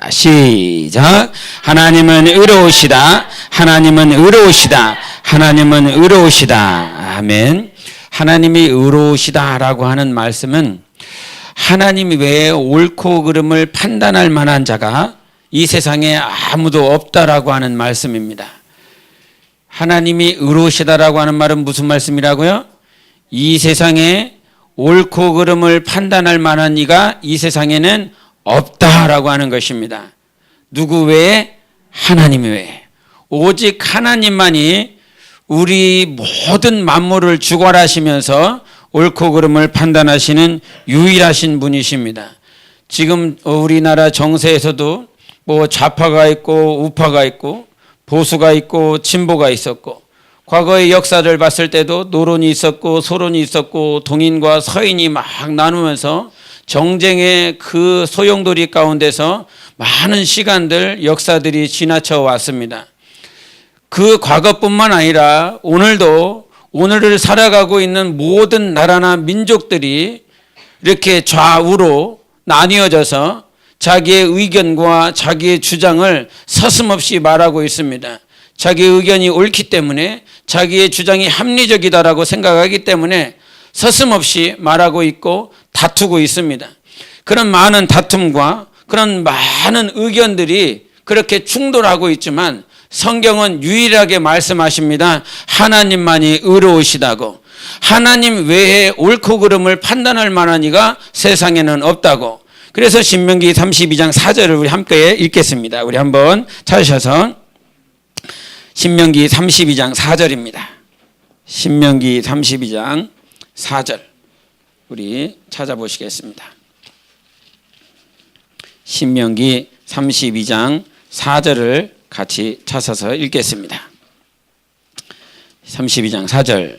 시작. 하나님은 의로우시다. 하나님은 의로우시다. 하나님은 의로우시다. 아멘. 하나님이 의로우시다라고 하는 말씀은 하나님 외에 옳고 그름을 판단할 만한 자가 이 세상에 아무도 없다라고 하는 말씀입니다. 하나님이 의로우시다라고 하는 말은 무슨 말씀이라고요? 이 세상에 옳고 그름을 판단할 만한 이가 이 세상에는 없다라고 하는 것입니다. 누구 외에? 하나님 외에. 오직 하나님만이 우리 모든 만물을 주관하시면서 옳고 그름을 판단하시는 유일하신 분이십니다. 지금 우리나라 정세에서도 뭐 좌파가 있고 우파가 있고 보수가 있고 진보가 있었고, 과거의 역사를 봤을 때도 노론이 있었고 소론이 있었고 동인과 서인이 막 나누면서 정쟁의 그 소용돌이 가운데서 많은 시간들 역사들이 지나쳐 왔습니다. 그 과거뿐만 아니라 오늘도 오늘을 살아가고 있는 모든 나라나 민족들이 이렇게 좌우로 나뉘어져서 자기의 의견과 자기의 주장을 서슴없이 말하고 있습니다. 자기의 의견이 옳기 때문에, 자기의 주장이 합리적이다라고 생각하기 때문에 서슴없이 말하고 있고 다투고 있습니다. 그런 많은 다툼과 그런 많은 의견들이 그렇게 충돌하고 있지만 성경은 유일하게 말씀하십니다. 하나님만이 의로우시다고. 하나님 외에 옳고 그름을 판단할 만한 이가 세상에는 없다고. 그래서 신명기 32장 4절을 우리 함께 읽겠습니다. 우리 한번 찾으셔서 신명기 32장 4절입니다. 신명기 32장 4절 우리 찾아보시겠습니다. 신명기 32장 4절을 같이 찾아서 읽겠습니다. 32장 4절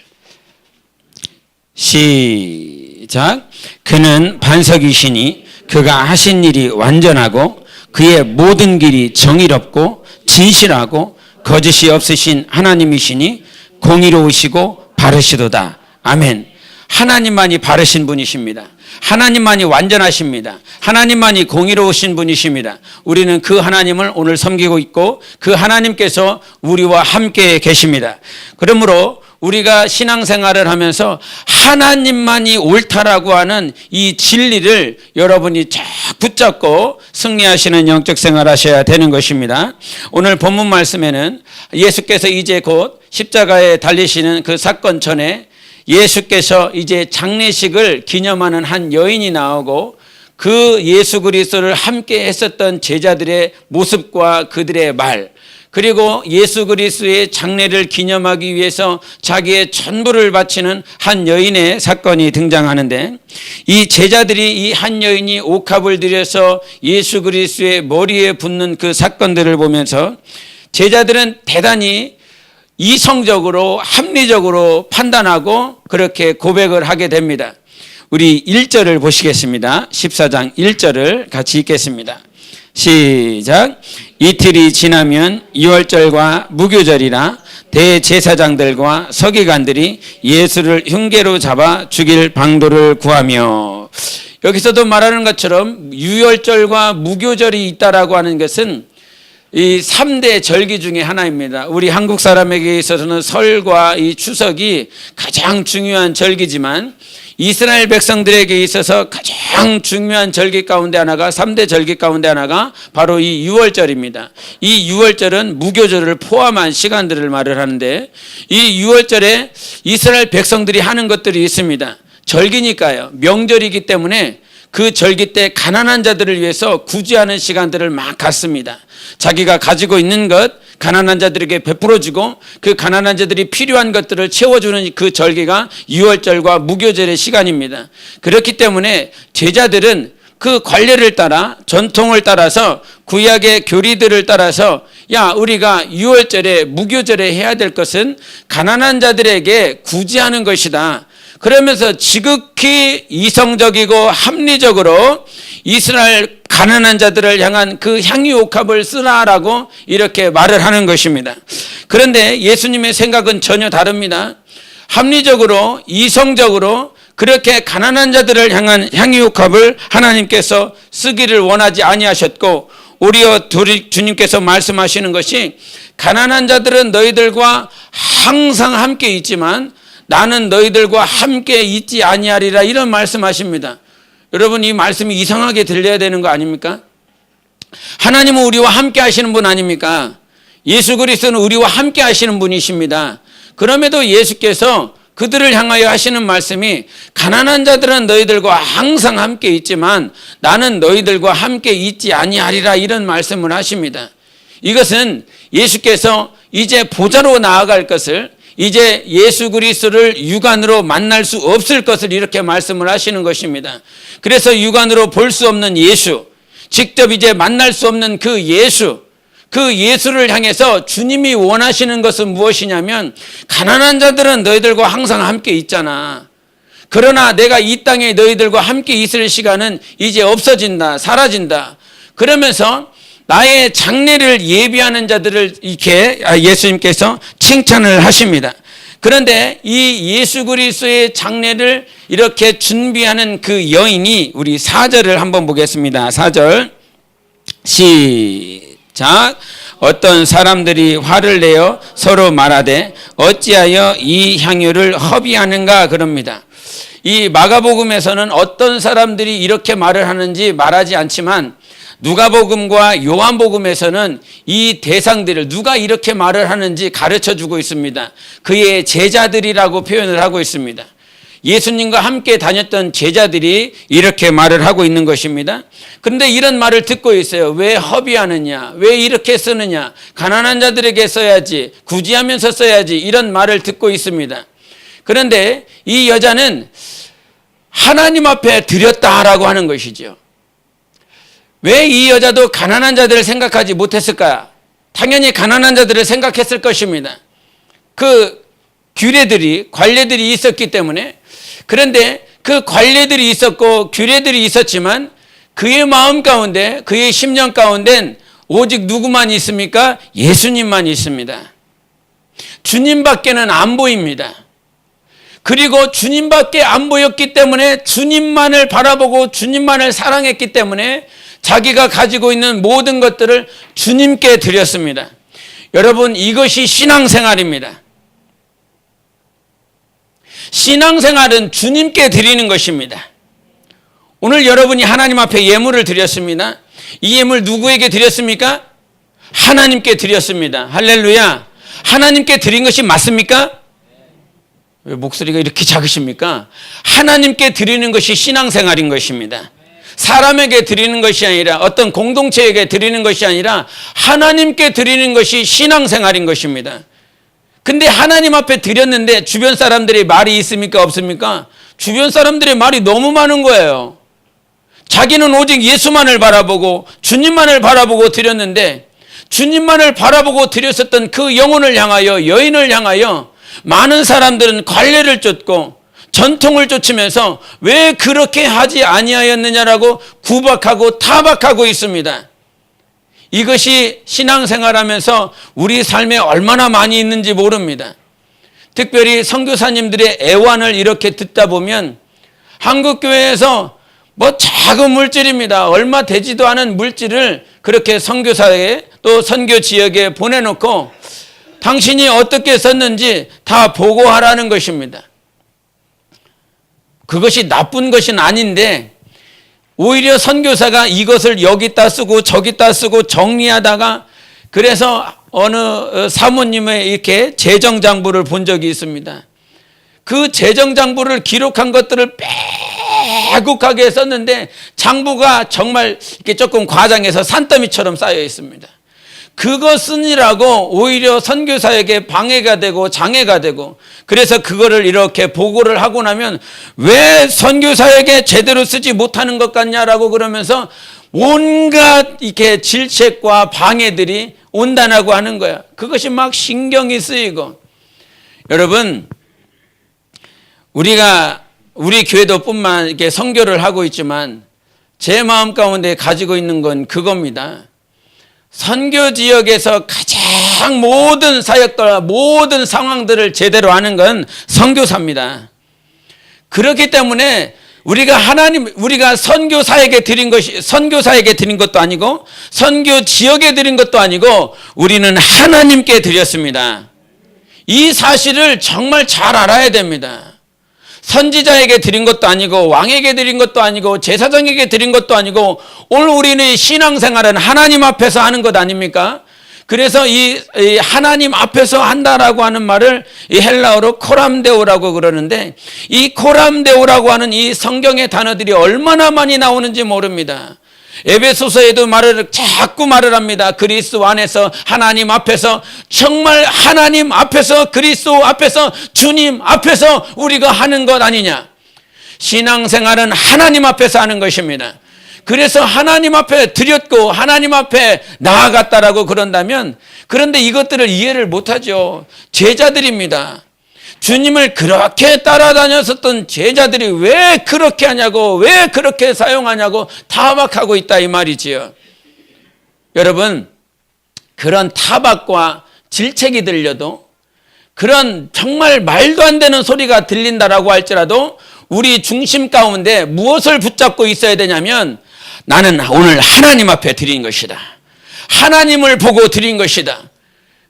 시작. 그는 반석이시니 그가 하신 일이 완전하고 그의 모든 길이 정의롭고 진실하고 거짓이 없으신 하나님이시니 공의로우시고 바르시도다. 아멘. 하나님만이 바르신 분이십니다. 하나님만이 완전하십니다. 하나님만이 공의로우신 분이십니다. 우리는 그 하나님을 오늘 섬기고 있고 그 하나님께서 우리와 함께 계십니다. 그러므로 우리가 신앙생활을 하면서 하나님만이 옳다라고 하는 이 진리를 여러분이 쫙 붙잡고 승리하시는 영적 생활 하셔야 되는 것입니다. 오늘 본문 말씀에는 예수께서 이제 곧 십자가에 달리시는 그 사건 전에 예수께서 이제 장례식을 기념하는 한 여인이 나오고 그 예수 그리스도를 함께 했었던 제자들의 모습과 그들의 말, 그리고 예수 그리스도의 장례를 기념하기 위해서 자기의 전부를 바치는 한 여인의 사건이 등장하는데, 이 제자들이 이 한 여인이 옥합을 들여서 예수 그리스도의 머리에 붓는 그 사건들을 보면서 제자들은 대단히 이성적으로 합리적으로 판단하고 그렇게 고백을 하게 됩니다. 우리 1절을 보시겠습니다. 14장 1절을 같이 읽겠습니다. 시작. 이틀이 지나면 유월절과 무교절이라 대제사장들과 서기관들이 예수를 흉계로 잡아 죽일 방도를 구하며, 여기서도 말하는 것처럼 유월절과 무교절이 있다라고 하는 것은 이 3대 절기 중에 하나입니다. 우리 한국 사람에게 있어서는 설과 이 추석이 가장 중요한 절기지만 이스라엘 백성들에게 있어서 가장 중요한 절기 가운데 하나가 3대 절기 가운데 하나가 바로 이 유월절입니다. 이 유월절은 무교절을 포함한 시간들을 말을 하는데, 이 유월절에 이스라엘 백성들이 하는 것들이 있습니다. 절기니까요. 명절이기 때문에 그 절기 때 가난한 자들을 위해서 구제하는 시간들을 막 갖습니다. 자기가 가지고 있는 것 가난한 자들에게 베풀어주고 그 가난한 자들이 필요한 것들을 채워주는 그 절기가 유월절과 무교절의 시간입니다. 그렇기 때문에 제자들은 그 관례를 따라 전통을 따라서 구약의 교리들을 따라서 우리가 유월절에 무교절에 해야 될 것은 가난한 자들에게 구제하는 것이다. 그러면서 지극히 이성적이고 합리적으로 이스라엘 가난한 자들을 향한 그 향유옥합을 쓰라라고 이렇게 말을 하는 것입니다. 그런데 예수님의 생각은 전혀 다릅니다. 합리적으로 이성적으로 그렇게 가난한 자들을 향한 향유옥합을 하나님께서 쓰기를 원하지 아니하셨고, 우리여 주님께서 말씀하시는 것이 가난한 자들은 너희들과 항상 함께 있지만 나는 너희들과 함께 있지 아니하리라 이런 말씀하십니다. 여러분 이 말씀이 이상하게 들려야 되는 거 아닙니까? 하나님은 우리와 함께 하시는 분 아닙니까? 예수 그리스도는 우리와 함께 하시는 분이십니다. 그럼에도 예수께서 그들을 향하여 하시는 말씀이 가난한 자들은 너희들과 항상 함께 있지만 나는 너희들과 함께 있지 아니하리라 이런 말씀을 하십니다. 이것은 예수께서 이제 보좌로 나아갈 것을 이제 예수 그리스도를 육안으로 만날 수 없을 것을 이렇게 말씀을 하시는 것입니다. 그래서 육안으로 볼 수 없는 예수, 직접 이제 만날 수 없는 그 예수를 향해서 주님이 원하시는 것은 무엇이냐면 가난한 자들은 너희들과 항상 함께 있잖아. 그러나 내가 이 땅에 너희들과 함께 있을 시간은 이제 없어진다, 사라진다. 그러면서 나의 장례를 예비하는 자들을 이렇게 예수님께서 칭찬을 하십니다. 그런데 이 예수 그리스도의 장례를 이렇게 준비하는 그 여인이 우리 4절을 한번 보겠습니다. 4절 시작. 어떤 사람들이 화를 내어 서로 말하되 어찌하여 이 향유를 허비하는가 그럽니다. 이 마가복음에서는 어떤 사람들이 이렇게 말을 하는지 말하지 않지만 누가복음과 요한복음에서는 이 대상들을 누가 이렇게 말을 하는지 가르쳐주고 있습니다. 그의 제자들이라고 표현을 하고 있습니다. 예수님과 함께 다녔던 제자들이 이렇게 말을 하고 있는 것입니다. 그런데 이런 말을 듣고 있어요. 왜 허비하느냐? 왜 이렇게 쓰느냐? 가난한 자들에게 써야지, 구제하면서 써야지 이런 말을 듣고 있습니다. 그런데 이 여자는 하나님 앞에 드렸다라고 하는 것이죠. 왜 이 여자도 가난한 자들을 생각하지 못했을까? 당연히 가난한 자들을 생각했을 것입니다. 그 규례들이, 관례들이 있었기 때문에. 그런데 그 관례들이 있었고 규례들이 있었지만 그의 마음 가운데, 그의 심령 가운데는 오직 누구만 있습니까? 예수님만 있습니다. 주님밖에는 안 보입니다. 그리고 주님밖에 안 보였기 때문에 주님만을 바라보고 주님만을 사랑했기 때문에 자기가 가지고 있는 모든 것들을 주님께 드렸습니다. 여러분 이것이 신앙생활입니다. 신앙생활은 주님께 드리는 것입니다. 오늘 여러분이 하나님 앞에 예물을 드렸습니다. 이 예물 누구에게 드렸습니까? 하나님께 드렸습니다. 할렐루야. 하나님께 드린 것이 맞습니까? 왜 목소리가 이렇게 작으십니까? 하나님께 드리는 것이 신앙생활인 것입니다. 사람에게 드리는 것이 아니라 어떤 공동체에게 드리는 것이 아니라 하나님께 드리는 것이 신앙생활인 것입니다. 근데 하나님 앞에 드렸는데 주변 사람들의 말이 있습니까? 없습니까? 주변 사람들의 말이 너무 많은 거예요. 자기는 오직 예수만을 바라보고 주님만을 바라보고 드렸는데 주님만을 바라보고 드렸었던 그 영혼을 향하여, 여인을 향하여 많은 사람들은 관례를 쫓고 전통을 쫓으면서 왜 그렇게 하지 아니하였느냐라고 구박하고 타박하고 있습니다. 이것이 신앙생활하면서 우리 삶에 얼마나 많이 있는지 모릅니다. 특별히 선교사님들의 애완을 이렇게 듣다 보면 한국교회에서 뭐 작은 물질입니다. 얼마 되지도 않은 물질을 그렇게 선교사에 또 선교 지역에 보내놓고 당신이 어떻게 썼는지 다 보고하라는 것입니다. 그것이 나쁜 것은 아닌데 오히려 선교사가 이것을 여기다 쓰고 저기다 쓰고 정리하다가 그래서 어느 사모님의 이렇게 재정장부를 본 적이 있습니다. 그 재정장부를 기록한 것들을 빼곡하게 썼는데 장부가 정말 이렇게 조금 과장해서 산더미처럼 쌓여 있습니다. 그거 쓰느라고 오히려 선교사에게 방해가 되고 장애가 되고 그래서 그거를 이렇게 보고를 하고 나면 왜 선교사에게 제대로 쓰지 못하는 것 같냐라고 그러면서 온갖 이렇게 질책과 방해들이 온다라고 하는 거야. 그것이 막 신경이 쓰이고 여러분 우리 교회도 뿐만 이렇게 선교를 하고 있지만 제 마음 가운데 가지고 있는 건 그겁니다. 선교 지역에서 가장 모든 사역과 모든 상황들을 제대로 아는 건 선교사입니다. 그렇기 때문에 우리가 선교사에게 드린 것도 아니고, 선교 지역에 드린 것도 아니고, 우리는 하나님께 드렸습니다. 이 사실을 정말 잘 알아야 됩니다. 선지자에게 드린 것도 아니고, 왕에게 드린 것도 아니고, 제사장에게 드린 것도 아니고, 오늘 우리는 신앙생활은 하나님 앞에서 하는 것 아닙니까? 그래서 이 하나님 앞에서 한다라고 하는 말을 이 헬라어로 코람데오라고 그러는데, 이 코람데오라고 하는 이 성경의 단어들이 얼마나 많이 나오는지 모릅니다. 에베소서에도 자꾸 말을 합니다. 그리스도 안에서, 하나님 앞에서, 정말 하나님 앞에서, 그리스도 앞에서, 주님 앞에서 우리가 하는 것 아니냐. 신앙생활은 하나님 앞에서 하는 것입니다. 그래서 하나님 앞에 드렸고 하나님 앞에 나아갔다라고 그런다면, 그런데 이것들을 이해를 못하죠. 제자들입니다. 주님을 그렇게 따라다녔었던 제자들이 왜 그렇게 하냐고, 왜 그렇게 사용하냐고 타박하고 있다 이 말이지요. 여러분, 그런 타박과 질책이 들려도, 그런 정말 말도 안 되는 소리가 들린다라고 할지라도 우리 중심 가운데 무엇을 붙잡고 있어야 되냐면, 나는 오늘 하나님 앞에 드린 것이다. 하나님을 보고 드린 것이다.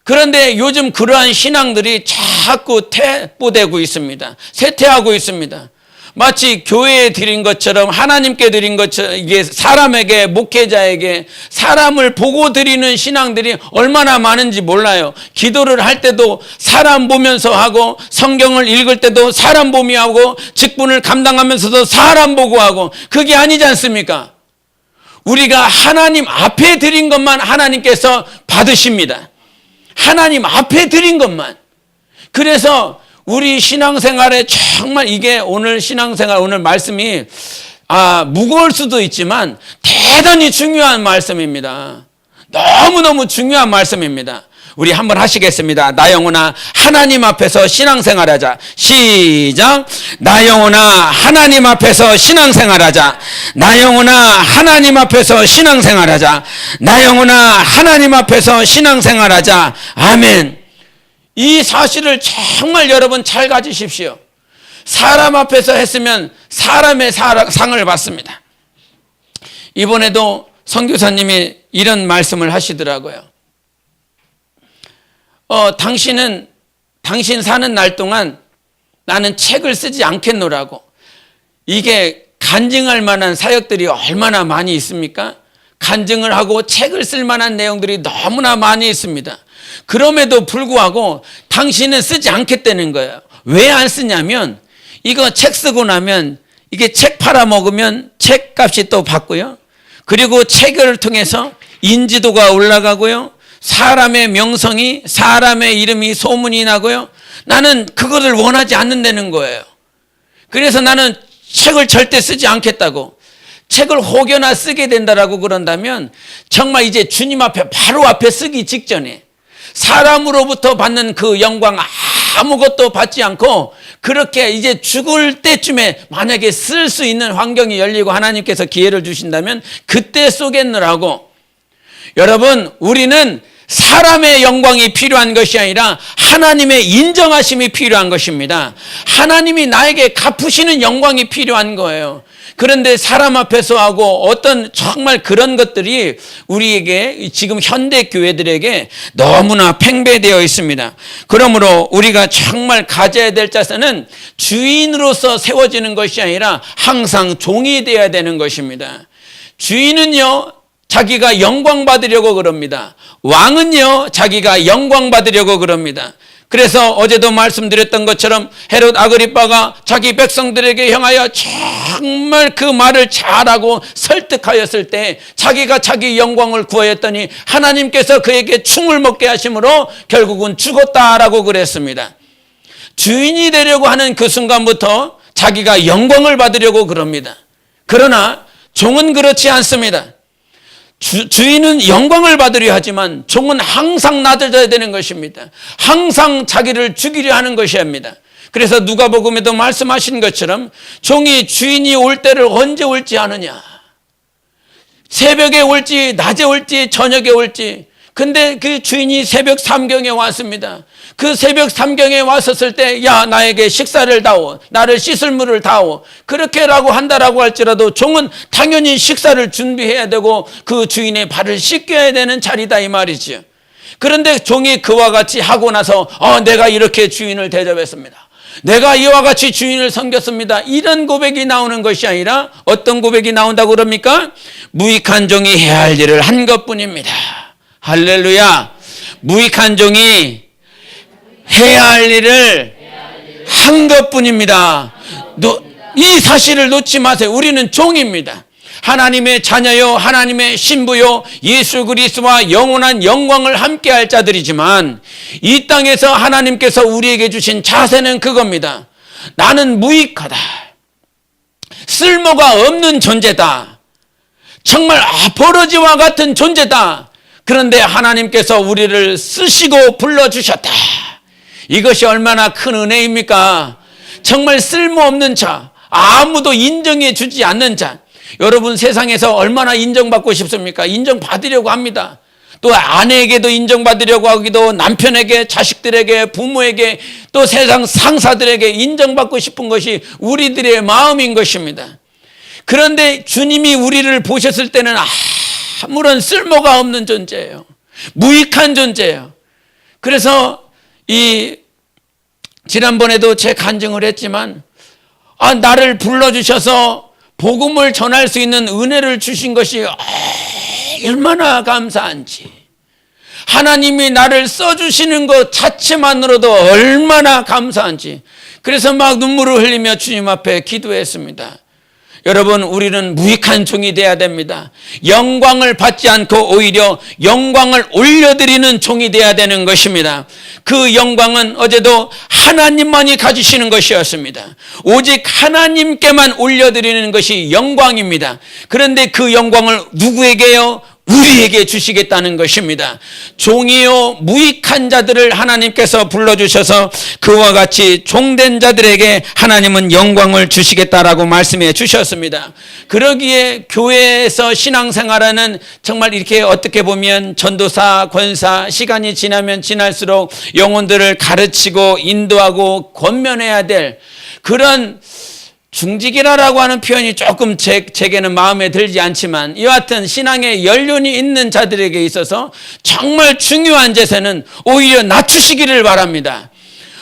그런데 요즘 그러한 신앙들이 자꾸 퇴보되고 있습니다. 쇠퇴하고 있습니다. 마치 교회에 드린 것처럼, 하나님께 드린 것처럼, 이게 사람에게, 목회자에게 사람을 보고 드리는 신앙들이 얼마나 많은지 몰라요. 기도를 할 때도 사람 보면서 하고, 성경을 읽을 때도 사람 보며 하고, 직분을 감당하면서도 사람 보고 하고, 그게 아니지 않습니까? 우리가 하나님 앞에 드린 것만 하나님께서 받으십니다. 하나님 앞에 드린 것만. 그래서 우리 신앙생활에 정말 이게 오늘 신앙생활, 오늘 말씀이 무거울 수도 있지만 대단히 중요한 말씀입니다. 너무너무 중요한 말씀입니다. 우리 한번 하시겠습니다. 나 영혼아 하나님 앞에서 신앙생활하자. 시작. 나 영혼아 하나님 앞에서 신앙생활하자. 나 영혼아 하나님 앞에서 신앙생활하자. 나 영혼아 하나님 앞에서 신앙생활하자. 아멘. 이 사실을 정말 여러분 잘 가지십시오. 사람 앞에서 했으면 사람의 상을 받습니다. 이번에도 선교사님이 이런 말씀을 하시더라고요. 당신 사는 날 동안 나는 책을 쓰지 않겠노라고. 이게 간증할 만한 사역들이 얼마나 많이 있습니까? 간증을 하고 책을 쓸 만한 내용들이 너무나 많이 있습니다. 그럼에도 불구하고 당신은 쓰지 않겠다는 거예요. 왜 안 쓰냐면, 이거 책 쓰고 나면 이게 책 팔아먹으면 책값이 또 받고요. 그리고 책을 통해서 인지도가 올라가고요. 사람의 명성이, 사람의 이름이 소문이 나고요. 나는 그거를 원하지 않는다는 거예요. 그래서 나는 책을 절대 쓰지 않겠다고. 책을 혹여나 쓰게 된다라고 그런다면 정말 이제 주님 앞에, 바로 앞에 쓰기 직전에 사람으로부터 받는 그 영광 아무것도 받지 않고, 그렇게 이제 죽을 때쯤에 만약에 쓸 수 있는 환경이 열리고 하나님께서 기회를 주신다면 그때 쏘겠느라고. 여러분, 우리는 사람의 영광이 필요한 것이 아니라 하나님의 인정하심이 필요한 것입니다. 하나님이 나에게 갚으시는 영광이 필요한 거예요. 그런데 사람 앞에서 하고 어떤 정말 그런 것들이 우리에게, 지금 현대 교회들에게 너무나 팽배되어 있습니다. 그러므로 우리가 정말 가져야 될 자세는 주인으로서 세워지는 것이 아니라 항상 종이 되어야 되는 것입니다. 주인은요, 자기가 영광 받으려고 그럽니다. 왕은요, 자기가 영광 받으려고 그럽니다. 그래서 어제도 말씀드렸던 것처럼 헤롯 아그리빠가 자기 백성들에게 향하여 정말 그 말을 잘하고 설득하였을 때 자기가 자기 영광을 구하였더니 하나님께서 그에게 충을 먹게 하심으로 결국은 죽었다라고 그랬습니다. 주인이 되려고 하는 그 순간부터 자기가 영광을 받으려고 그럽니다. 그러나 종은 그렇지 않습니다. 주인은 영광을 받으려 하지만 종은 항상 낮아져야 되는 것입니다. 항상 자기를 죽이려 하는 것입니다. 그래서 누가복음에도 말씀하신 것처럼 종이 주인이 올 때를 언제 올지 아느냐. 새벽에 올지 낮에 올지 저녁에 올지 근데 그 주인이 새벽 3경에 왔습니다. 그 새벽 3경에 왔었을 때, 야, 나에게 식사를 다오, 나를 씻을 물을 다오, 그렇게라고 한다라고 할지라도 종은 당연히 식사를 준비해야 되고 그 주인의 발을 씻겨야 되는 자리다 이 말이죠. 그런데 종이 그와 같이 하고 나서 내가 이렇게 주인을 대접했습니다, 내가 이와 같이 주인을 섬겼습니다, 이런 고백이 나오는 것이 아니라 어떤 고백이 나온다고 그럽니까? 무익한 종이 해야 할 일을 한 것뿐입니다. 할렐루야. 무익한 종이 해야 할 일을 한 것뿐입니다. 이 사실을 놓지 마세요. 우리는 종입니다. 하나님의 자녀요, 하나님의 신부요, 예수 그리스도와 영원한 영광을 함께할 자들이지만 이 땅에서 하나님께서 우리에게 주신 자세는 그겁니다. 나는 무익하다, 쓸모가 없는 존재다, 정말 버러지와 같은 존재다. 그런데 하나님께서 우리를 쓰시고 불러주셨다. 이것이 얼마나 큰 은혜입니까? 정말 쓸모없는 자, 아무도 인정해 주지 않는 자. 여러분, 세상에서 얼마나 인정받고 싶습니까? 인정받으려고 합니다. 또 아내에게도 인정받으려고 하기도, 남편에게, 자식들에게, 부모에게, 또 세상 상사들에게 인정받고 싶은 것이 우리들의 마음인 것입니다. 그런데 주님이 우리를 보셨을 때는 아무런 쓸모가 없는 존재예요. 무익한 존재예요. 그래서 지난번에도 제 간증을 했지만, 나를 불러주셔서 복음을 전할 수 있는 은혜를 주신 것이 얼마나 감사한지, 하나님이 나를 써주시는 것 자체만으로도 얼마나 감사한지, 그래서 막 눈물을 흘리며 주님 앞에 기도했습니다. 여러분, 우리는 무익한 종이 되어야 됩니다. 영광을 받지 않고 오히려 영광을 올려드리는 종이 되어야 되는 것입니다. 그 영광은 어제도 하나님만이 가지시는 것이었습니다. 오직 하나님께만 올려드리는 것이 영광입니다. 그런데 그 영광을 누구에게요? 우리에게 주시겠다는 것입니다. 종이요, 무익한 자들을 하나님께서 불러주셔서 그와 같이 종된 자들에게 하나님은 영광을 주시겠다라고 말씀해 주셨습니다. 그러기에 교회에서 신앙생활하는, 정말 이렇게 어떻게 보면 전도사, 권사, 시간이 지나면 지날수록 영혼들을 가르치고 인도하고 권면해야 될 그런 중직이라고 하는 표현이 조금 제게는 마음에 들지 않지만, 이와 같은 신앙의 연륜이 있는 자들에게 있어서 정말 중요한 제세는 오히려 낮추시기를 바랍니다.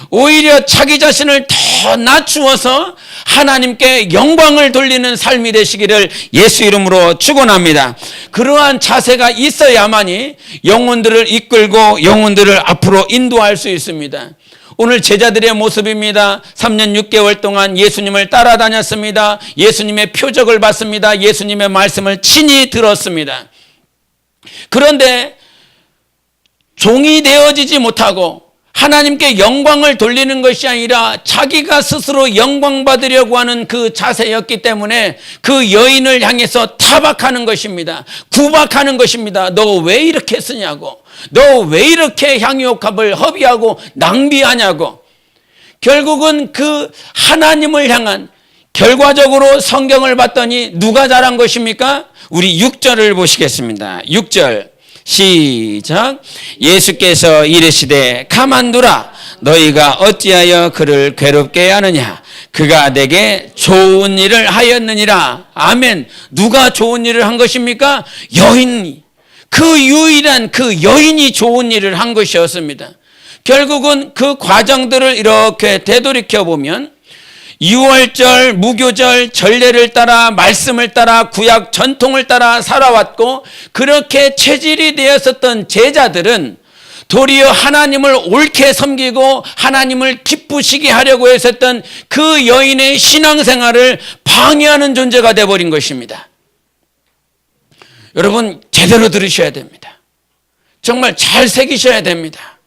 오히려 자기 자신을 더 낮추어서 하나님께 영광을 돌리는 삶이 되시기를 예수 이름으로 축원합니다. 그러한 자세가 있어야만이 영혼들을 이끌고 영혼들을 앞으로 인도할 수 있습니다. 오늘 제자들의 모습입니다. 3년 6개월 동안 예수님을 따라다녔습니다. 예수님의 표적을 봤습니다. 예수님의 말씀을 친히 들었습니다. 그런데 종이 되어지지 못하고 하나님께 영광을 돌리는 것이 아니라 자기가 스스로 영광 받으려고 하는 그 자세였기 때문에 그 여인을 향해서 타박하는 것입니다. 구박하는 것입니다. 너 왜 이렇게 쓰냐고, 너 왜 이렇게 향유옥합을 허비하고 낭비하냐고. 결국은 그 하나님을 향한, 결과적으로 성경을 봤더니 누가 잘한 것입니까? 우리 6절을 보시겠습니다. 6절 시작. 예수께서 이르시되 가만두라, 너희가 어찌하여 그를 괴롭게 하느냐, 그가 내게 좋은 일을 하였느니라. 아멘. 누가 좋은 일을 한 것입니까? 여인이, 그 유일한 그 여인이 좋은 일을 한 것이었습니다. 결국은 그 과정들을 이렇게 되돌이켜 보면 유월절, 무교절, 전례를 따라, 말씀을 따라, 구약 전통을 따라 살아왔고, 그렇게 체질이 되었었던 제자들은 도리어 하나님을 옳게 섬기고 하나님을 기쁘시게 하려고 했었던 그 여인의 신앙생활을 방해하는 존재가 되어버린 것입니다. 여러분, 제대로 들으셔야 됩니다. 정말 잘 새기셔야 됩니다.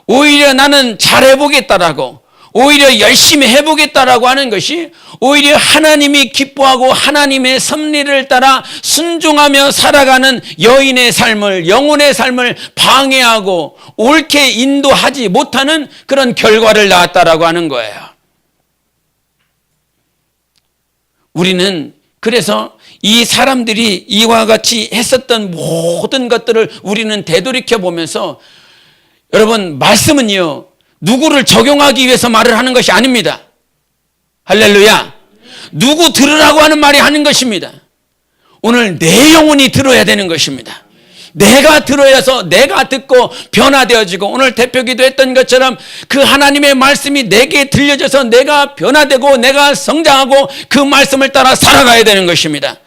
오히려 나는 잘해보겠다라고, 오히려 열심히 해보겠다라고 하는 것이 오히려 하나님이 기뻐하고 하나님의 섭리를 따라 순종하며 살아가는 여인의 삶을, 영혼의 삶을 방해하고 옳게 인도하지 못하는 그런 결과를 낳았다라고 하는 거예요. 우리는 그래서 이 사람들이 이와 같이 했었던 모든 것들을 우리는 되돌이켜 보면서 여러분, 말씀은요, 누구를 적용하기 위해서 말을 하는 것이 아닙니다. 할렐루야. 누구 들으라고 하는 말이 하는 것입니다. 오늘 내 영혼이 들어야 되는 것입니다. 내가 들어야서 내가 듣고 변화되어지고, 오늘 대표기도 했던 것처럼 그 하나님의 말씀이 내게 들려져서 내가 변화되고 내가 성장하고 그 말씀을 따라 살아가야 되는 것입니다.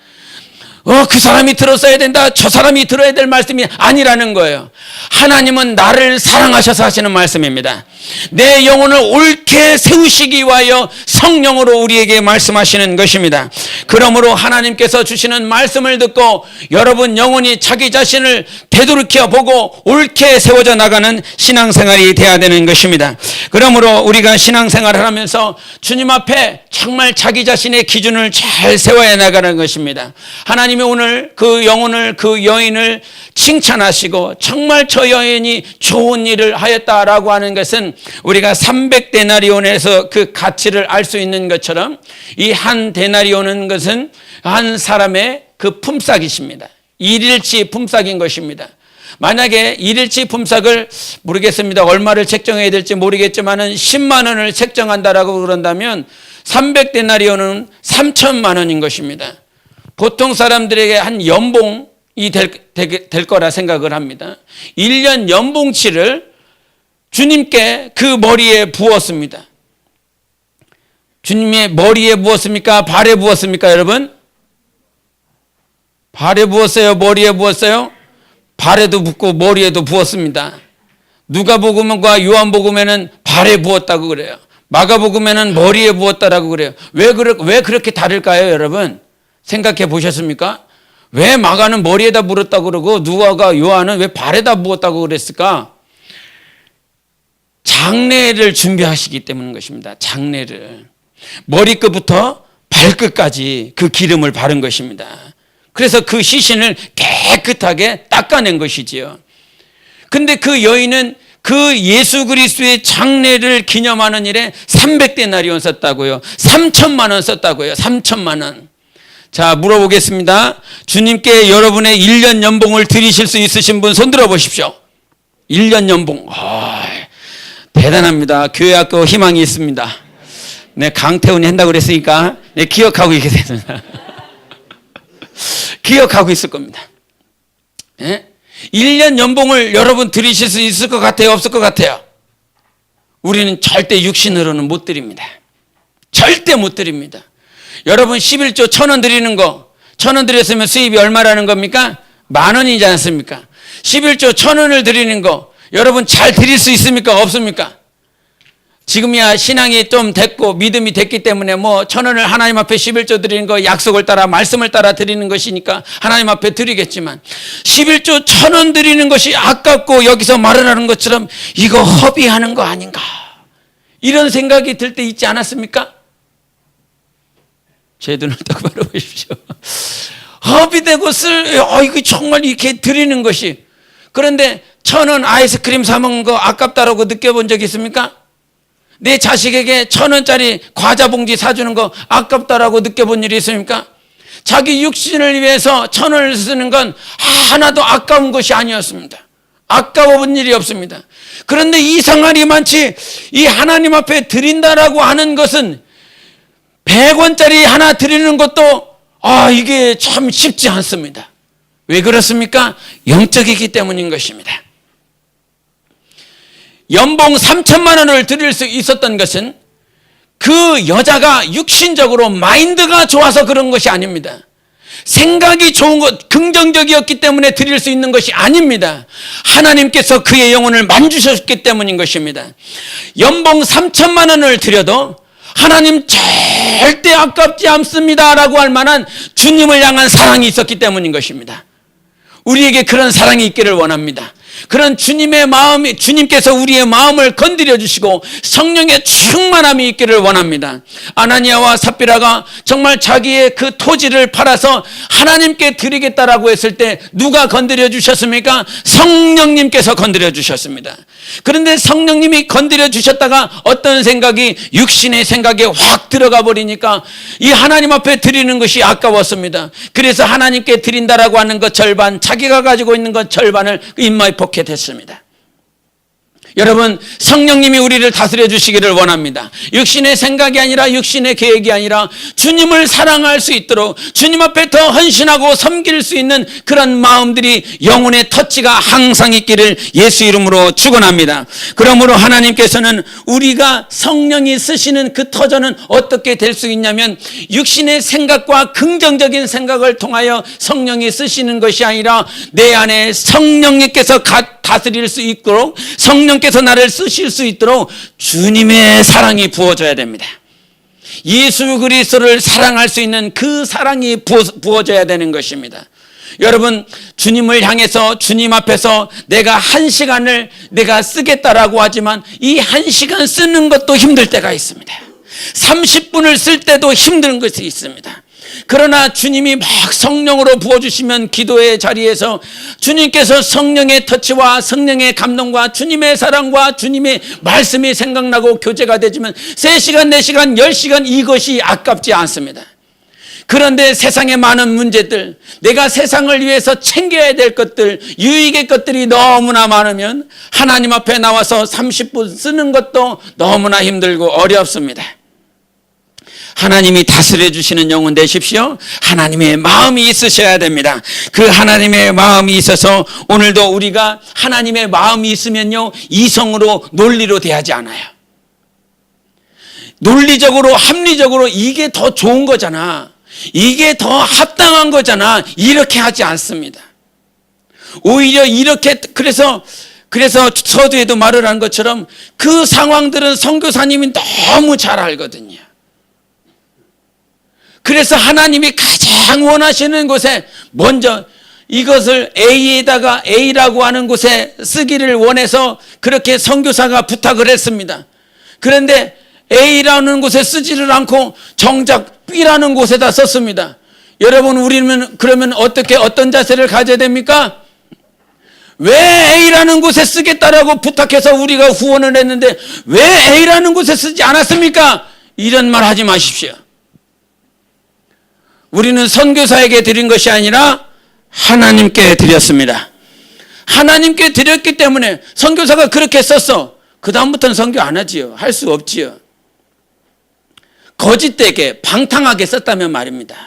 그 사람이 들었어야 된다, 저 사람이 들어야 될 말씀이 아니라는 거예요. 하나님은 나를 사랑하셔서 하시는 말씀입니다. 내 영혼을 옳게 세우시기 위하여 성령으로 우리에게 말씀하시는 것입니다. 그러므로 하나님께서 주시는 말씀을 듣고 여러분 영혼이 자기 자신을 되돌이켜 보고 옳게 세워져 나가는 신앙생활이 되어야 되는 것입니다. 그러므로 우리가 신앙생활을 하면서 주님 앞에 정말 자기 자신의 기준을 잘 세워야 나가는 것입니다. 하나님이 오늘 그 영혼을, 그 여인을 칭찬하시고 정말 저 여인이 좋은 일을 하였다라고 하는 것은 우리가 300데나리온에서 그 가치를 알 수 있는 것처럼 이 한 데나리온은 것은 한 사람의 그 품삯이십니다. 일일치 품삯인 것입니다. 만약에 일일치 품삯을 모르겠습니다. 얼마를 책정해야 될지 모르겠지만은 10만 원을 책정한다라고 그런다면 300데나리온은 3천만 원인 것입니다. 보통 사람들에게 한 연봉이 될 거라 생각을 합니다. 1년 연봉치를 주님께 그 머리에 부었습니다. 주님의 머리에 부었습니까? 발에 부었습니까, 여러분? 발에 부었어요? 머리에 부었어요? 발에도 붓고 머리에도 부었습니다. 누가복음과 요한복음에는 발에 부었다고 그래요. 마가복음에는 머리에 부었다라고 그래요. 왜 그렇게 다를까요, 여러분? 생각해 보셨습니까? 왜 마가는 머리에다 부었다고 그러고 누가가 요한은 왜 발에다 부었다고 그랬을까? 장례를 준비하시기 때문인 것입니다. 장례를. 머리끝부터 발끝까지 그 기름을 바른 것입니다. 그래서 그 시신을 깨끗하게 닦아낸 것이지요. 근데 그 여인은 그 예수 그리스도의 장례를 기념하는 일에 300데나리온 썼다고요. 3천만 원 썼다고요. 3천만 원. 자, 물어보겠습니다. 주님께 여러분의 1년 연봉을 드리실 수 있으신 분 손 들어 보십시오. 1년 연봉. 대단합니다. 교회 학교 희망이 있습니다. 네, 강태훈이 한다고 그랬으니까 네, 기억하고 있겠습니다. 기억하고 있을 겁니다. 네? 1년 연봉을 여러분 드리실 수 있을 것 같아요? 없을 것 같아요? 우리는 절대 육신으로는 못 드립니다. 절대 못 드립니다. 여러분 11조 1,000원 드리는 거, 1,000원 드렸으면 수입이 얼마라는 겁니까? 10,000원이지 않습니까? 11조 1,000원을 드리는 거 여러분 잘 드릴 수 있습니까? 없습니까? 지금이야 신앙이 좀 됐고 믿음이 됐기 때문에 1,000원을 하나님 앞에 11조 드리는 거 약속을 따라 말씀을 따라 드리는 것이니까 하나님 앞에 드리겠지만 11조 1,000원 드리는 것이 아깝고 여기서 말을 하는 것처럼 이거 허비하는 거 아닌가, 이런 생각이 들 때 있지 않았습니까? 제 눈을 똑바로 보십시오. 허비되고 이거 정말 이렇게 드리는 것이, 그런데 1,000원 아이스크림 사 먹은 거 아깝다라고 느껴본 적 있습니까? 내 자식에게 1,000원짜리 과자 봉지 사주는 거 아깝다라고 느껴본 일이 있습니까? 자기 육신을 위해서 1,000원을 쓰는 건 하나도 아까운 것이 아니었습니다. 아까워 본 일이 없습니다. 그런데 이상하리 많지, 이 하나님 앞에 드린다라고 하는 것은 100원짜리 하나 드리는 것도 이게 참 쉽지 않습니다. 왜 그렇습니까? 영적이기 때문인 것입니다. 연봉 3천만 원을 드릴 수 있었던 것은 그 여자가 육신적으로 마인드가 좋아서 그런 것이 아닙니다. 생각이 좋은 것, 긍정적이었기 때문에 드릴 수 있는 것이 아닙니다. 하나님께서 그의 영혼을 만주셨기 때문인 것입니다. 연봉 3천만 원을 드려도 하나님 절대 아깝지 않습니다라고 할 만한 주님을 향한 사랑이 있었기 때문인 것입니다. 우리에게 그런 사랑이 있기를 원합니다. 그런 주님의 마음이, 주님께서 우리의 마음을 건드려 주시고 성령의 충만함이 있기를 원합니다. 아나니아와 삽비라가 정말 자기의 그 토지를 팔아서 하나님께 드리겠다라고 했을 때 누가 건드려 주셨습니까? 성령님께서 건드려 주셨습니다. 그런데 성령님이 건드려 주셨다가 어떤 생각이, 육신의 생각에 확 들어가 버리니까 이 하나님 앞에 드리는 것이 아까웠습니다. 그래서 하나님께 드린다라고 하는 것 절반, 자기가 가지고 있는 것 절반을 인마에 포켓했습니다. 여러분, 성령님이 우리를 다스려 주시기를 원합니다. 육신의 생각이 아니라, 육신의 계획이 아니라 주님을 사랑할 수 있도록 주님 앞에 더 헌신하고 섬길 수 있는 그런 마음들이, 영혼의 터치가 항상 있기를 예수 이름으로 축원합니다. 그러므로 하나님께서는 우리가 성령이 쓰시는 그 터전은 어떻게 될 수 있냐면, 육신의 생각과 긍정적인 생각을 통하여 성령이 쓰시는 것이 아니라 내 안에 성령님께서 다스릴 수 있도록, 성령께서 나를 쓰실 수 있도록 주님의 사랑이 부어져야 됩니다. 예수 그리스도를 사랑할 수 있는 그 사랑이 부어져야 되는 것입니다. 여러분, 주님을 향해서, 주님 앞에서 내가 1시간을 내가 쓰겠다라고 하지만 이 1시간 쓰는 것도 힘들 때가 있습니다. 30분을 쓸 때도 힘든 것이 있습니다. 그러나 주님이 막 성령으로 부어주시면 기도의 자리에서 주님께서 성령의 터치와 성령의 감동과 주님의 사랑과 주님의 말씀이 생각나고 교제가 되지만 3시간, 4시간, 10시간 이것이 아깝지 않습니다. 그런데 세상의 많은 문제들, 내가 세상을 위해서 챙겨야 될 것들, 유익의 것들이 너무나 많으면 하나님 앞에 나와서 30분 쓰는 것도 너무나 힘들고 어렵습니다. 하나님이 다스려 주시는 영혼 되십시오. 하나님의 마음이 있으셔야 됩니다. 그 하나님의 마음이 있어서 오늘도 우리가 하나님의 마음이 있으면요, 이성으로, 논리로 대하지 않아요. 논리적으로, 합리적으로 이게 더 좋은 거잖아, 이게 더 합당한 거잖아, 이렇게 하지 않습니다. 오히려 이렇게, 그래서 서두에도 말을 한 것처럼 그 상황들은 선교사님이 너무 잘 알거든요. 그래서 하나님이 가장 원하시는 곳에 먼저 이것을 A에다가, A라고 하는 곳에 쓰기를 원해서 그렇게 선교사가 부탁을 했습니다. 그런데 A라는 곳에 쓰지를 않고 정작 B라는 곳에다 썼습니다. 여러분, 우리는 그러면 어떤 자세를 가져야 됩니까? 왜 A라는 곳에 쓰겠다라고 부탁해서 우리가 후원을 했는데 왜 A라는 곳에 쓰지 않았습니까? 이런 말 하지 마십시오. 우리는 선교사에게 드린 것이 아니라 하나님께 드렸습니다. 하나님께 드렸기 때문에 선교사가 그렇게 썼어. 그 다음부터는 선교 안 하지요. 할 수 없지요. 거짓되게, 방탕하게 썼다면 말입니다.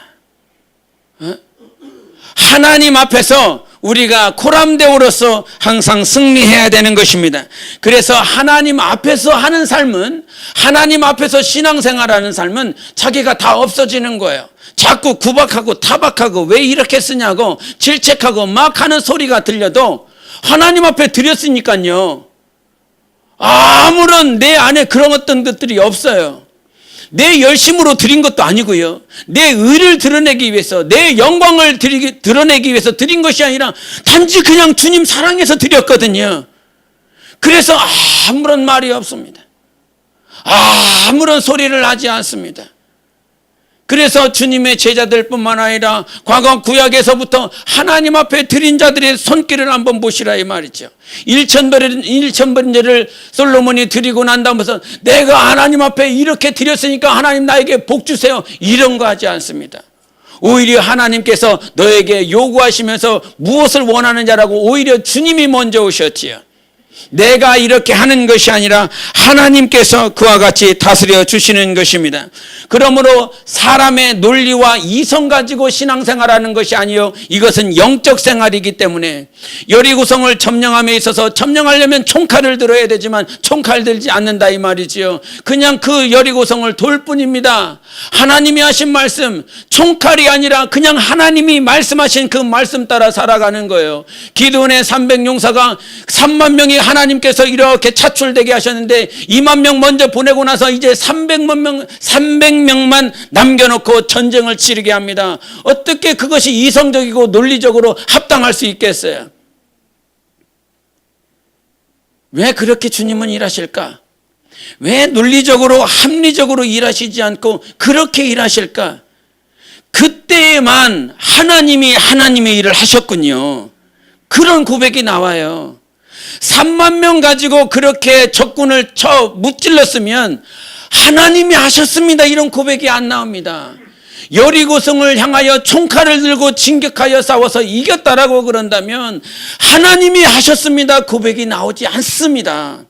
하나님 앞에서 우리가 코람데오로서 항상 승리해야 되는 것입니다. 그래서 하나님 앞에서 하는 삶은, 하나님 앞에서 신앙생활하는 삶은 자기가 다 없어지는 거예요. 자꾸 구박하고 타박하고 왜 이렇게 쓰냐고 질책하고 막 하는 소리가 들려도 하나님 앞에 드렸으니까요, 아무런 내 안에 그런 어떤 것들이 없어요. 내 열심으로 드린 것도 아니고요, 내 의를 드러내기 위해서, 내 영광을 드러내기 위해서 드린 것이 아니라 단지 그냥 주님 사랑해서 드렸거든요. 그래서 아무런 말이 없습니다. 아무런 소리를 하지 않습니다. 그래서 주님의 제자들뿐만 아니라 과거 구약에서부터 하나님 앞에 드린 자들의 손길을 한번 보시라 이 말이죠. 1,000번제를 솔로몬이 드리고 난 다음에서 내가 하나님 앞에 이렇게 드렸으니까 하나님 나에게 복 주세요, 이런 거 하지 않습니다. 오히려 하나님께서 너에게 요구하시면서 무엇을 원하는 자라고 오히려 주님이 먼저 오셨지요. 내가 이렇게 하는 것이 아니라 하나님께서 그와 같이 다스려 주시는 것입니다. 그러므로 사람의 논리와 이성 가지고 신앙생활하는 것이 아니요, 이것은 영적 생활이기 때문에 여리고성을 점령함에 있어서 점령하려면 총칼을 들어야 되지만 총칼 들지 않는다 이 말이지요. 그냥 그 여리고성을 돌 뿐입니다. 하나님이 하신 말씀, 총칼이 아니라 그냥 하나님이 말씀하신 그 말씀 따라 살아가는 거예요. 기드온의 300용사가 3만 명이 하나님께서 이렇게 차출되게 하셨는데 2만 명 먼저 보내고 나서 이제 300명만 남겨놓고 전쟁을 치르게 합니다. 어떻게 그것이 이성적이고 논리적으로 합당할 수 있겠어요? 왜 그렇게 주님은 일하실까? 왜 논리적으로 합리적으로 일하시지 않고 그렇게 일하실까? 그때에만 하나님이 하나님의 일을 하셨군요. 그런 고백이 나와요. 3만 명 가지고 그렇게 적군을 무찔렀으면 하나님이 하셨습니다, 이런 고백이 안 나옵니다. 여리고성을 향하여 총칼을 들고 진격하여 싸워서 이겼다라고 그런다면 하나님이 하셨습니다 고백이 나오지 않습니다.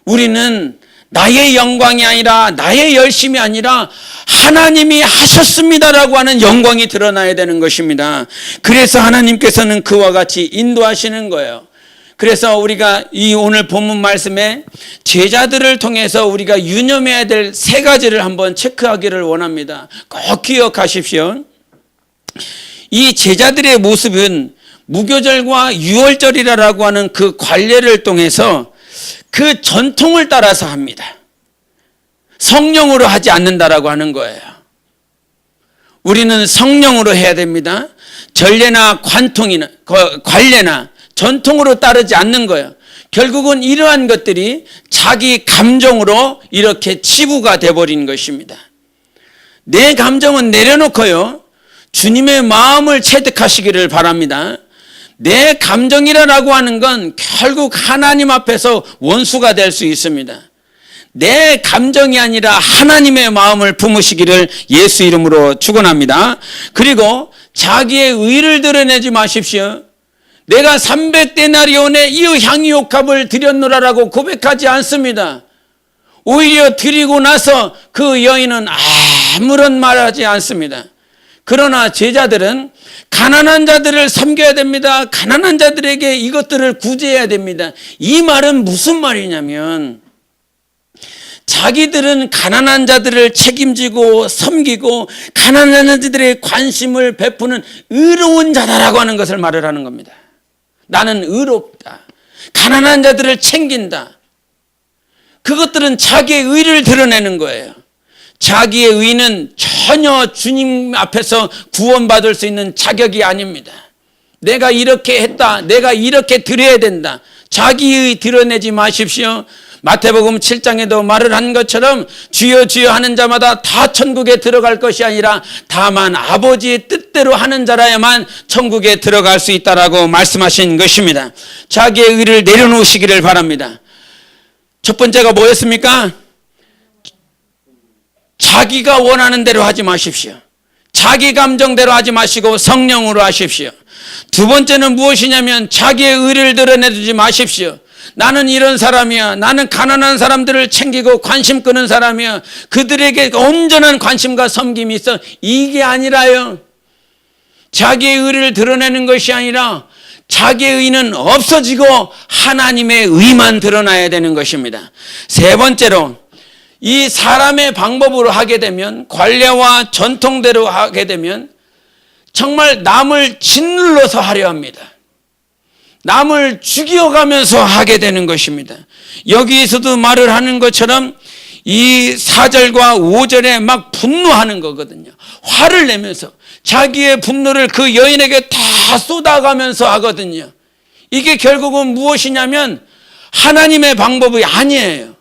우리는 나의 영광이 아니라 나의 열심이 아니라 하나님이 하셨습니다라고 하는 영광이 드러나야 되는 것입니다. 그래서 하나님께서는 그와 같이 인도하시는 거예요. 그래서 우리가 이 오늘 본문 말씀에 제자들을 통해서 우리가 유념해야 될 세 가지를 한번 체크하기를 원합니다. 꼭 기억하십시오. 이 제자들의 모습은 무교절과 유월절이라고 하는 그 관례를 통해서 그 전통을 따라서 합니다. 성령으로 하지 않는다라고 하는 거예요. 우리는 성령으로 해야 됩니다. 전례나 관례나 전통으로 따르지 않는 거예요. 결국은 이러한 것들이 자기 감정으로 이렇게 치부가 돼버린 것입니다. 내 감정은 내려놓고요, 주님의 마음을 체득하시기를 바랍니다. 내 감정이라고 하는 건 결국 하나님 앞에서 원수가 될 수 있습니다. 내 감정이 아니라 하나님의 마음을 품으시기를 예수 이름으로 축원합니다. 그리고 자기의 의를 드러내지 마십시오. 내가 300데나리온의 이 향유옥합을 드렸노라라고 고백하지 않습니다. 오히려 드리고 나서 그 여인은 아무런 말하지 않습니다. 그러나 제자들은 가난한 자들을 섬겨야 됩니다. 가난한 자들에게 이것들을 구제해야 됩니다. 이 말은 무슨 말이냐면 자기들은 가난한 자들을 책임지고 섬기고 가난한 자들의 관심을 베푸는 의로운 자다라고 하는 것을 말을 하는 겁니다. 나는 의롭다. 가난한 자들을 챙긴다. 그것들은 자기의 의를 드러내는 거예요. 자기의 의는 전혀 주님 앞에서 구원받을 수 있는 자격이 아닙니다. 내가 이렇게 했다. 내가 이렇게 드려야 된다. 자기의 드러내지 마십시오. 마태복음 7장에도 말을 한 것처럼 주여 주여 하는 자마다 다 천국에 들어갈 것이 아니라 다만 아버지의 뜻대로 하는 자라야만 천국에 들어갈 수 있다라고 말씀하신 것입니다. 자기의 의를 내려놓으시기를 바랍니다. 첫 번째가 뭐였습니까? 자기가 원하는 대로 하지 마십시오. 자기 감정대로 하지 마시고 성령으로 하십시오. 두 번째는 무엇이냐면 자기의 의를 드러내지 마십시오. 나는 이런 사람이야. 나는 가난한 사람들을 챙기고 관심 끄는 사람이야. 그들에게 온전한 관심과 섬김이 있어. 이게 아니라요. 자기의 의를 드러내는 것이 아니라 자기의 의는 없어지고 하나님의 의만 드러나야 되는 것입니다. 세 번째로 이 사람의 방법으로 하게 되면, 관례와 전통대로 하게 되면 정말 남을 짓눌러서 하려 합니다. 남을 죽여가면서 하게 되는 것입니다. 여기에서도 말을 하는 것처럼 이 4절과 5절에 막 분노하는 거거든요. 화를 내면서 자기의 분노를 그 여인에게 다 쏟아가면서 하거든요. 이게 결국은 무엇이냐면 하나님의 방법이 아니에요.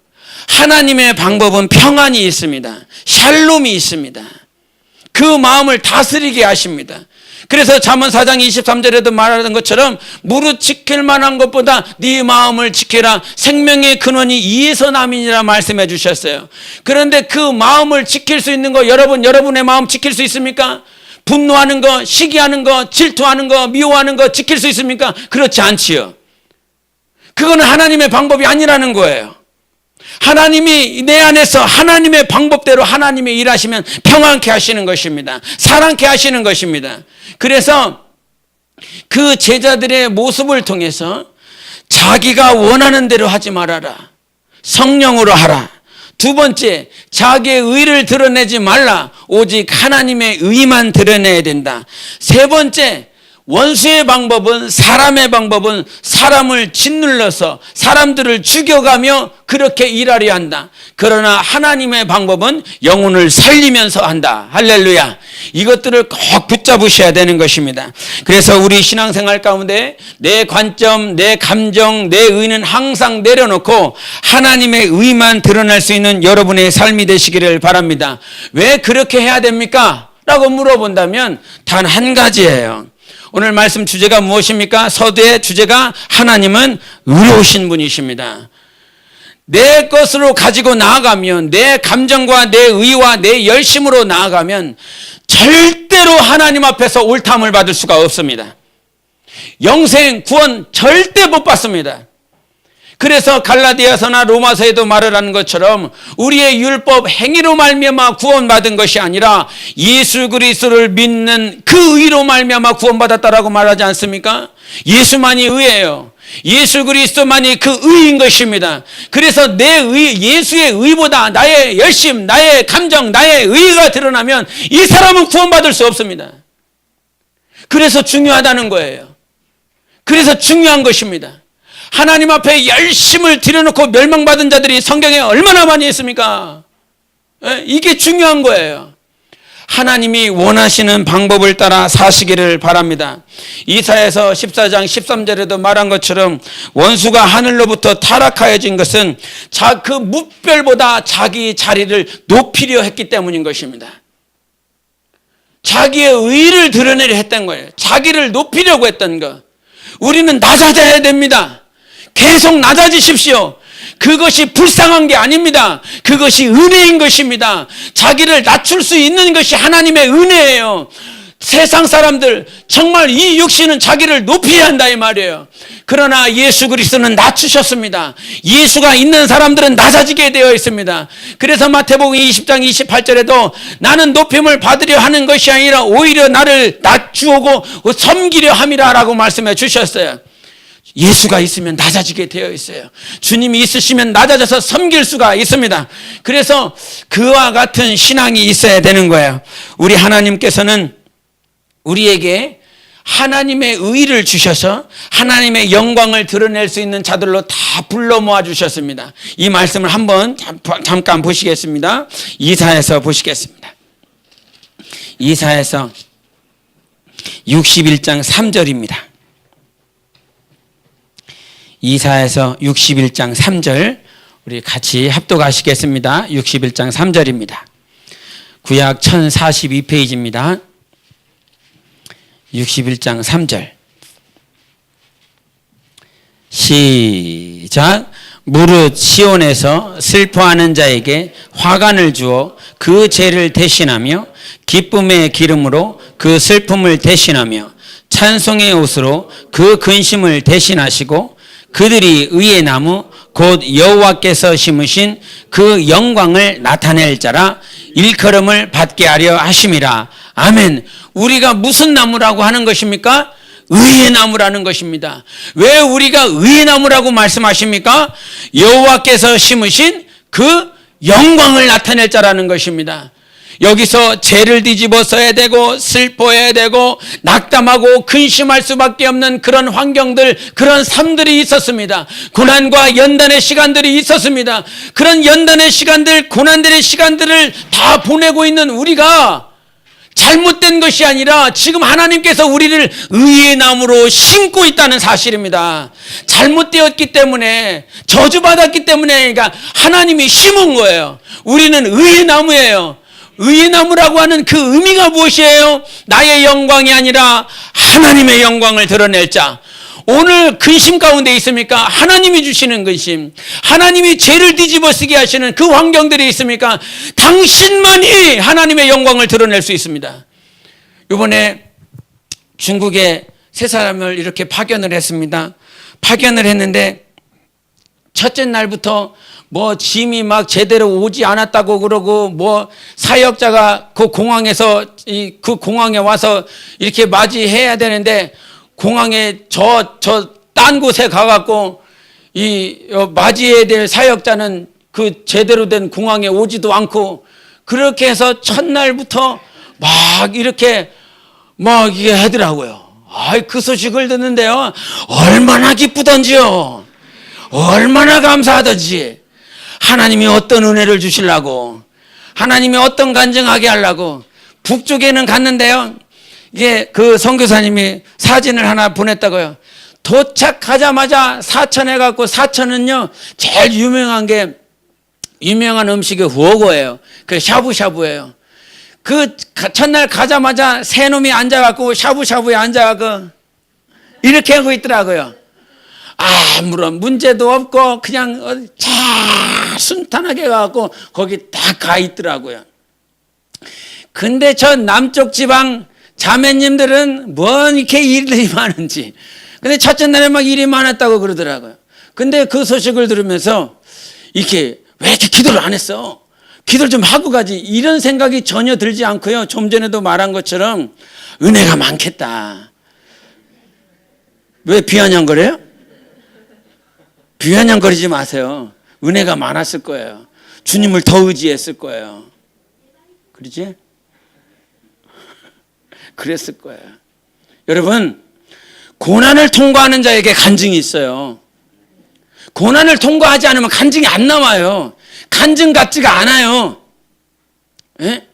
하나님의 방법은 평안이 있습니다. 샬롬이 있습니다. 그 마음을 다스리게 하십니다. 그래서 잠언 4장 23절에도 말하는 것처럼 무릇 지킬 만한 것보다 네 마음을 지켜라. 생명의 근원이 이에서 남이니라 말씀해 주셨어요. 그런데 그 마음을 지킬 수 있는 거, 여러분의 마음 지킬 수 있습니까? 분노하는 거, 시기하는 거, 질투하는 거, 미워하는 거 지킬 수 있습니까? 그렇지 않지요. 그거는 하나님의 방법이 아니라는 거예요. 하나님이 내 안에서 하나님의 방법대로 하나님이 일하시면 평안케 하시는 것입니다. 사랑케 하시는 것입니다. 그래서 그 제자들의 모습을 통해서 자기가 원하는 대로 하지 말아라. 성령으로 하라. 두 번째, 자기의 의를 드러내지 말라. 오직 하나님의 의만 드러내야 된다. 세 번째, 원수의 방법은, 사람의 방법은 사람을 짓눌러서 사람들을 죽여가며 그렇게 일하려 한다. 그러나 하나님의 방법은 영혼을 살리면서 한다. 할렐루야. 이것들을 꼭 붙잡으셔야 되는 것입니다. 그래서 우리 신앙생활 가운데 내 관점, 내 감정, 내 의는 항상 내려놓고 하나님의 의만 드러날 수 있는 여러분의 삶이 되시기를 바랍니다. 왜 그렇게 해야 됩니까? 라고 물어본다면 단 한 가지예요. 오늘 말씀 주제가 무엇입니까? 서두의 주제가 하나님은 의로우신 분이십니다. 내 것으로 가지고 나아가면, 내 감정과 내 의와 내 열심으로 나아가면 절대로 하나님 앞에서 옳다함을 받을 수가 없습니다. 영생, 구원 절대 못 받습니다. 그래서 갈라디아서나 로마서에도 말을 하는 것처럼 우리의 율법 행위로 말미암아 구원받은 것이 아니라 예수 그리스도를 믿는 그 의로 말미암아 구원받았다라고 말하지 않습니까? 예수만이 의예요. 예수 그리스도만이 그 의인 것입니다. 그래서 내 의, 예수의 의보다 나의 열심, 나의 감정, 나의 의가 드러나면 이 사람은 구원받을 수 없습니다. 그래서 중요하다는 거예요. 그래서 중요한 것입니다. 하나님 앞에 열심을 들여놓고 멸망받은 자들이 성경에 얼마나 많이 있습니까? 이게 중요한 거예요. 하나님이 원하시는 방법을 따라 사시기를 바랍니다. 이사야서 14장 13절에도 말한 것처럼 원수가 하늘로부터 타락하여진 것은 그 무별보다 자기 자리를 높이려 했기 때문인 것입니다. 자기의 의를 드러내려 했던 거예요. 자기를 높이려고 했던 것. 우리는 낮아져야 됩니다. 계속 낮아지십시오. 그것이 불쌍한 게 아닙니다. 그것이 은혜인 것입니다. 자기를 낮출 수 있는 것이 하나님의 은혜예요. 세상 사람들 정말 이 육신은 자기를 높여야 한다 이 말이에요. 그러나 예수 그리스도는 낮추셨습니다. 예수가 있는 사람들은 낮아지게 되어 있습니다. 그래서 마태복음 20장 28절에도 나는 높임을 받으려 하는 것이 아니라 오히려 나를 낮추고 섬기려 함이라 라고 말씀해 주셨어요. 예수가 있으면 낮아지게 되어 있어요. 주님이 있으시면 낮아져서 섬길 수가 있습니다. 그래서 그와 같은 신앙이 있어야 되는 거예요. 우리 하나님께서는 우리에게 하나님의 의를 주셔서 하나님의 영광을 드러낼 수 있는 자들로 다 불러 모아 주셨습니다. 이 말씀을 한번 잠깐 보시겠습니다. 이사야서 보시겠습니다. 이사야서 61장 3절입니다. 이사야서 61장 3절 우리 같이 합독하시겠습니다. 61장 3절입니다. 구약 1042페이지입니다. 61장 3절 시작. 무릇 시온에서 슬퍼하는 자에게 화관을 주어 그 죄를 대신하며 기쁨의 기름으로 그 슬픔을 대신하며 찬송의 옷으로 그 근심을 대신하시고 그들이 의의 나무 곧 여호와께서 심으신 그 영광을 나타낼 자라 일컬음을 받게 하려 하심이라. 아멘. 우리가 무슨 나무라고 하는 것입니까? 의의 나무라는 것입니다. 왜 우리가 의의 나무라고 말씀하십니까? 여호와께서 심으신 그 영광을 나타낼 자라는 것입니다. 여기서 죄를 뒤집어 써야 되고 슬퍼해야 되고 낙담하고 근심할 수밖에 없는 그런 환경들, 그런 삶들이 있었습니다. 고난과 연단의 시간들이 있었습니다. 그런 연단의 시간들, 고난들의 시간들을 다 보내고 있는 우리가 잘못된 것이 아니라 지금 하나님께서 우리를 의의 나무로 심고 있다는 사실입니다. 잘못되었기 때문에, 저주받았기 때문에 그러니까 하나님이 심은 거예요. 우리는 의의 나무예요. 의의 나무라고 하는 그 의미가 무엇이에요? 나의 영광이 아니라 하나님의 영광을 드러낼 자. 오늘 근심 가운데 있습니까? 하나님이 주시는 근심, 하나님이 죄를 뒤집어 쓰게 하시는 그 환경들이 있습니까? 당신만이 하나님의 영광을 드러낼 수 있습니다. 이번에 중국에 세 사람을 이렇게 파견을 했습니다. 파견을 했는데 첫째 날부터 뭐 짐이 막 제대로 오지 않았다고 그러고 뭐 사역자가 그 공항에서 그 공항에 와서 이렇게 맞이해야 되는데 공항에 저 딴 곳에 가갖고 맞이해야 될 사역자는 그 제대로 된 공항에 오지도 않고 그렇게 해서 첫날부터 막 이렇게 하더라고요. 그 소식을 듣는데요, 얼마나 기쁘던지요. 얼마나 감사하던지. 하나님이 어떤 은혜를 주시려고, 하나님이 어떤 간증하게 하려고. 북쪽에는 갔는데요, 이게 그 선교사님이 사진을 하나 보냈다고요. 도착하자마자 사천에 사천은요, 제일 유명한 음식이 후어거예요. 그 샤브샤브예요. 그 첫날 가자마자 세 놈이 앉아갖고 샤브샤브에 앉아갖고 이렇게 하고 있더라고요. 아무런 문제도 없고 그냥 잘 순탄하게 가갖고 거기 딱 가 있더라고요. 근데 저 남쪽 지방 자매님들은 뭔 이렇게 일이 많은지. 근데 첫째 날에 막 일이 많았다고 그러더라고요. 근데 그 소식을 들으면서 이렇게 왜 이렇게 기도를 안 했어? 기도를 좀 하고 가지. 이런 생각이 전혀 들지 않고요. 좀 전에도 말한 것처럼 은혜가 많겠다. 왜 비아냥거려요? 비아냥거리지 마세요. 은혜가 많았을 거예요. 주님을 더 의지했을 거예요. 그러지? 그랬을 거예요. 여러분, 고난을 통과하는 자에게 간증이 있어요. 고난을 통과하지 않으면 간증이 안 나와요. 간증 같지가 않아요. 예?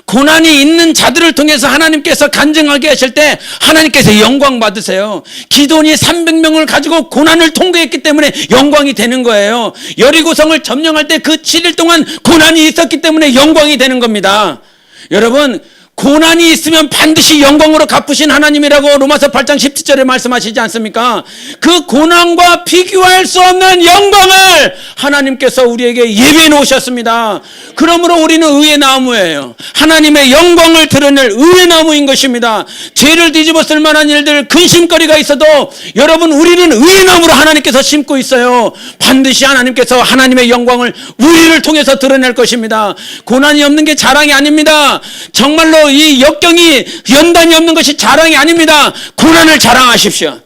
고난이 있는 자들을 통해서 하나님께서 간증하게 하실 때 하나님께서 영광 받으세요. 기돈이 300명을 가지고 고난을 통과했기 때문에 영광이 되는 거예요. 여리고성을 점령할 때 그 7일 동안 고난이 있었기 때문에 영광이 되는 겁니다. 여러분, 고난이 있으면 반드시 영광으로 갚으신 하나님이라고 로마서 8장 17절에 말씀하시지 않습니까? 그 고난과 비교할 수 없는 영광을 하나님께서 우리에게 예비해 놓으셨습니다. 그러므로 우리는 의의 나무예요. 하나님의 영광을 드러낼 의의 나무인 것입니다. 죄를 뒤집어 쓸 만한 일들, 근심거리가 있어도 여러분, 우리는 의의 나무로 하나님께서 심고 있어요. 반드시 하나님께서 하나님의 영광을 우리를 통해서 드러낼 것입니다. 고난이 없는 게 자랑이 아닙니다. 정말로 이 역경이 연단이 없는 것이 자랑이 아닙니다. 고난을 자랑하십시오.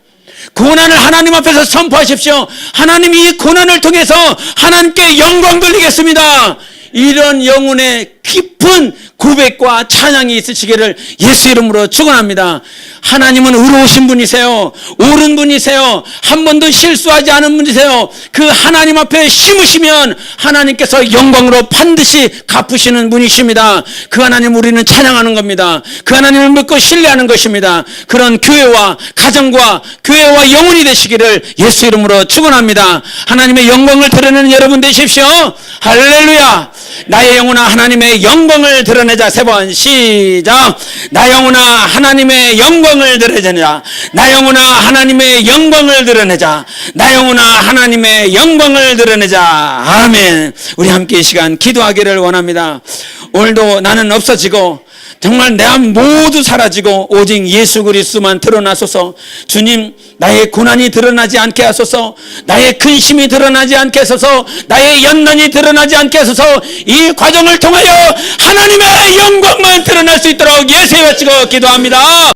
고난을 하나님 앞에서 선포하십시오. 하나님이 이 고난을 통해서 하나님께 영광 돌리겠습니다. 이런 영혼의 깊은 고백과 찬양이 있으시기를 예수 이름으로 축원합니다. 하나님은 의로우신 분이세요. 옳은 분이세요. 한 번도 실수하지 않은 분이세요. 그 하나님 앞에 심으시면 하나님께서 영광으로 반드시 갚으시는 분이십니다. 그 하나님 우리는 찬양하는 겁니다. 그 하나님을 믿고 신뢰하는 것입니다. 그런 교회와 가정과 교회와 영혼이 되시기를 예수 이름으로 축원합니다. 하나님의 영광을 드러내는 여러분 되십시오. 할렐루야. 나의 영혼아 하나님의 영광을 드러내자. 세 번 시작. 나 영혼아 하나님의 영광을 드러내자. 나 영혼아 하나님의 영광을 드러내자. 나 영혼아 하나님의 영광을 드러내자. 아멘. 우리 함께 이 시간 기도하기를 원합니다. 오늘도 나는 없어지고 정말 내 안 모두 사라지고 오직 예수 그리스도만 드러나소서. 주님, 나의 고난이 드러나지 않게 하소서. 나의 근심이 드러나지 않게 하소서. 나의 연단이 드러나지 않게 하소서. 이 과정을 통하여 하나님의 영광만 드러날 수 있도록 예수의 외치고 기도합니다.